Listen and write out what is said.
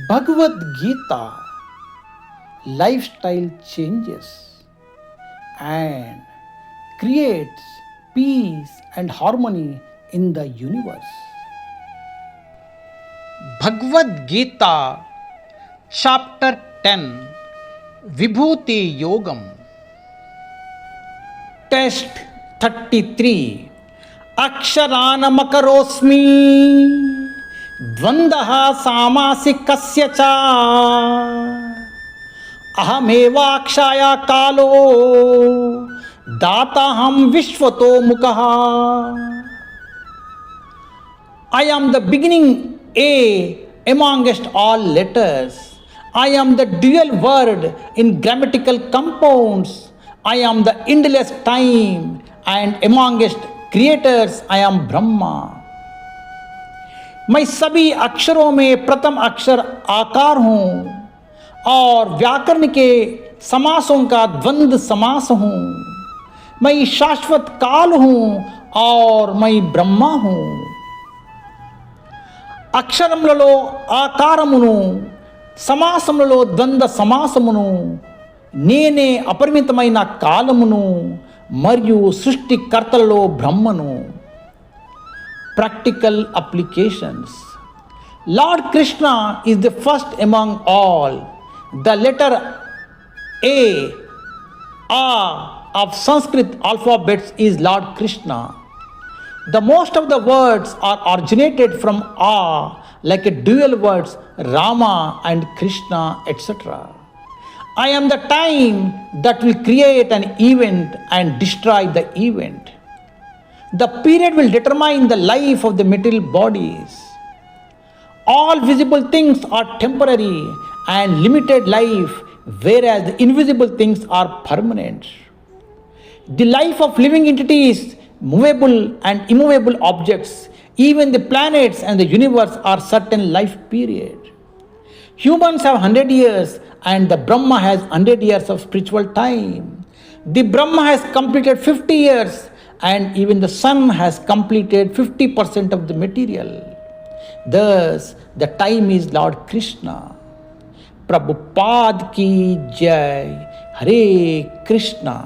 Bhagavad Gita, lifestyle changes and creates peace and harmony in the universe. Bhagavad Gita, Chapter 10, Vibhuti Yogam. Text 33. Aksharanamakarosmi Dvandaha Samasikasya cha Ahamevakshaya kalo Dataham Vishwato Mukaha. I am the beginning A amongst all letters. I am the dual word in grammatical compounds. I am the endless time, and amongst creators I am Brahma. मैं सभी अक्षरों में प्रथम अक्षर आकार हूँ और व्याकरण के समासों का द्वंद्व समास हूँ. मैं शाश्वत काल हूँ और मैं ब्रह्मा हूँ. అక్షరములలో ఆకారమును, సమాసములలో ద్వంద్వ సమాసమును, నేనే అపరిమితమైన కాలమును మరియు సృష్టికర్తలలో బ్రహ్మను. Practical applications. Lord Krishna is the first among all. The letter A of Sanskrit alphabets is Lord Krishna. The most of the words are originated from A, like a dual words Rama and Krishna, etc. I am the time that will create an event and destroy the event. The period will determine the life of the material bodies. All visible things are temporary and limited life, whereas the invisible things are permanent. The life of living entities, movable and immovable objects, even the planets and the universe are certain life period. Humans have 100 years and the Brahma has 100 years of spiritual time. The Brahma has completed 50 years and even the sun has completed 50% of the material. Thus, the time is Lord Krishna. Prabhupada ki jai. Hare Krishna.